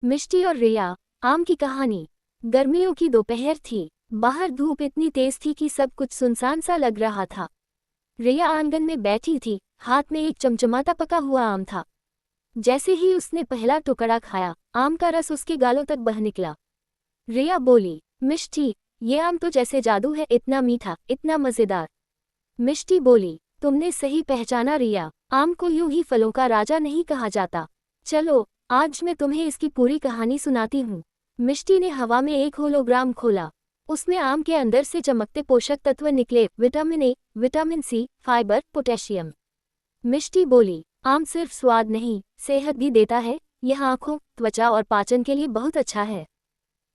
मिष्टी और रिया। आम की कहानी। गर्मियों की दोपहर थी। बाहर धूप इतनी तेज थी कि सब कुछ सुनसान सा लग रहा था। रिया आंगन में बैठी थी, हाथ में एक चमचमाता पका हुआ आम था। जैसे ही उसने पहला टुकड़ा खाया, आम का रस उसके गालों तक बह निकला। रिया बोली, मिष्टी, ये आम तो जैसे जादू है, इतना मीठा, इतना मजेदार। मिष्टी बोली, तुमने सही पहचाना रिया, आम को यूं ही फलों का राजा नहीं कहा जाता। चलो, आज मैं तुम्हें इसकी पूरी कहानी सुनाती हूँ। मिष्टी ने हवा में एक होलोग्राम खोला। उसमें आम के अंदर से चमकते पोषक तत्व निकले, vitamin A, vitamin C, fibre, potassium. Mishti बोली, आम सिर्फ स्वाद नहीं, सेहत भी देता है। यह आँखों, त्वचा और पाचन के लिए बहुत अच्छा है।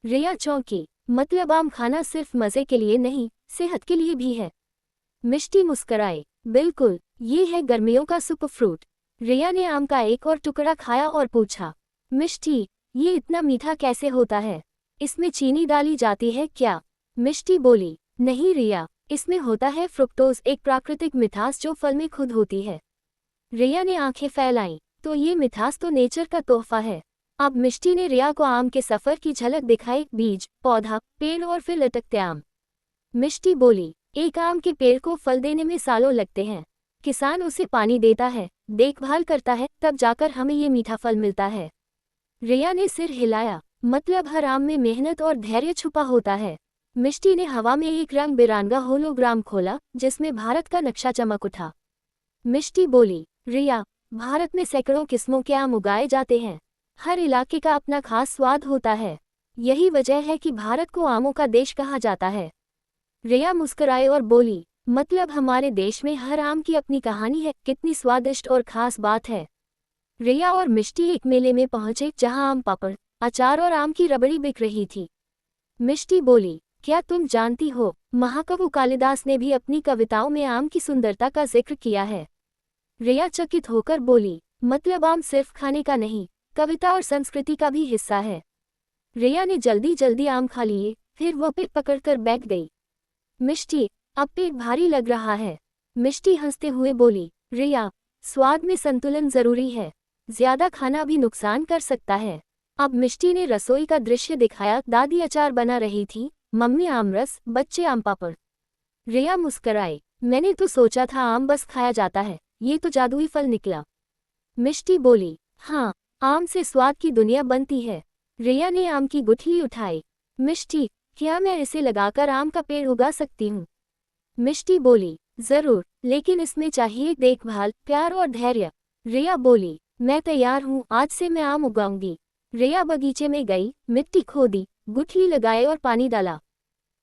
रिया चौंकी, मतलब आम खाना सिर्फ मजे के लिए नहीं, सेहत के लिए भी है। मिष्टी मुस्कराए, बिल्कुल, ये है गर्मियों का सुपर फ्रूट। रिया ने आम का एक और टुकड़ा खाया और पूछा, मिष्टी, ये इतना मीठा कैसे होता है? इसमें चीनी डाली जाती है क्या? मिष्टी बोली, नहीं रिया, इसमें होता है फ्रुक्टोज, एक प्राकृतिक मिठास जो फल में खुद होती है। रिया ने आंखें फैलाईं, तो ये मिठास तो नेचर का तोहफा है। अब मिष्टी ने रिया को आम के सफर की झलक दिखाई, बीज, पौधा, पेड़ और फिर लटकते आम। मिष्टी बोली, एक आम के पेड़ को फल देने में सालों लगते हैं। किसान उसे पानी देता है, देखभाल करता है, तब जाकर हमें ये मीठा फल मिलता है। रिया ने सिर हिलाया, मतलब हर आम में मेहनत और धैर्य छुपा होता है। मिष्टी ने हवा में एक रंग बिरंगा होलोग्राम खोला, जिसमें भारत का नक्शा चमक उठा। मिष्टी बोली, रिया, भारत में सैकड़ों किस्मों के आम उगाए जाते हैं। हर इलाके का अपना खास स्वाद होता है। यही वजह है कि भारत को आमों का देश कहा जाता है। रिया मुस्कुराए और बोली, मतलब हमारे देश में हर आम की अपनी कहानी है, कितनी स्वादिष्ट और खास बात है। रिया और मिष्टी एक मेले में पहुंचे जहां आम पापड़, अचार और आम की रबड़ी बिक रही थी। मिष्टी बोली, क्या तुम जानती हो, महाकवि कालिदास ने भी अपनी कविताओं में आम की सुंदरता का जिक्र किया है। रिया चकित होकर बोली, मतलब आम सिर्फ खाने का नहीं, कविता और संस्कृति का भी हिस्सा है। रिया ने जल्दी जल्दी आम खा लिए, फिर वह पेट पकड़कर बैठ गई। मिष्टी, अब पेट भारी लग रहा है। मिष्टी हंसते हुए बोली, रिया, स्वाद में संतुलन जरूरी है, ज्यादा खाना भी नुकसान कर सकता है। अब मिष्टी ने रसोई का दृश्य दिखाया, दादी अचार बना रही थी, मम्मी आमरस, बच्चे आम पापड़। रिया मुस्कराई, मैंने तो सोचा था आम बस खाया जाता है, ये तो जादुई फल निकला। मिष्टी बोली, हाँ, आम से स्वाद की दुनिया बनती है। रिया ने आम की गुठली उठाई। मिष्टी, क्या मैं इसे लगाकर आम का पेड़ उगा सकती हूँ? मिष्टी बोली, जरूर, लेकिन इसमें चाहिए देखभाल, प्यार और धैर्य। रिया बोली, मैं तैयार हूँ, आज से मैं आम उगाऊंगी। रिया बगीचे में गई, मिट्टी खोदी, गुठली लगाए और पानी डाला।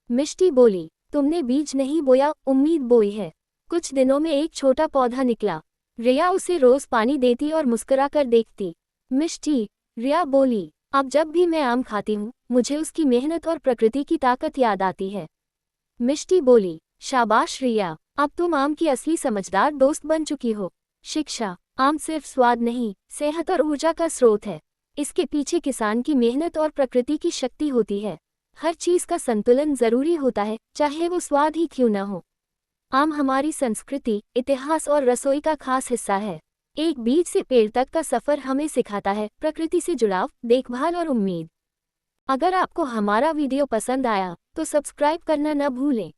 मिष्टी बोली, तुमने बीज नहीं बोया, उम्मीद बोई है। कुछ दिनों में एक छोटा पौधा निकला। रिया उसे रोज पानी देती और मुस्कुराकर देखती। मिष्टी, रिया बोली, अब जब भी मैं आम खाती हूँ, मुझे उसकी मेहनत और प्रकृति की ताकत याद आती है। मिष्टी बोली, शाबाश रिया, अब तुम आम की असली समझदार दोस्त बन चुकी हो। शिक्षा, आम सिर्फ स्वाद नहीं, सेहत और ऊर्जा का स्रोत है। इसके पीछे किसान की मेहनत और प्रकृति की शक्ति होती है। हर चीज का संतुलन जरूरी होता है, चाहे वो स्वाद ही क्यों न हो। आम हमारी संस्कृति, इतिहास और रसोई का खास हिस्सा है। एक बीज से पेड़ तक का सफर हमें सिखाता है प्रकृति से जुड़ाव, देखभाल और उम्मीद। अगर आपको हमारा वीडियो पसंद आया तो सब्सक्राइब करना न भूलें।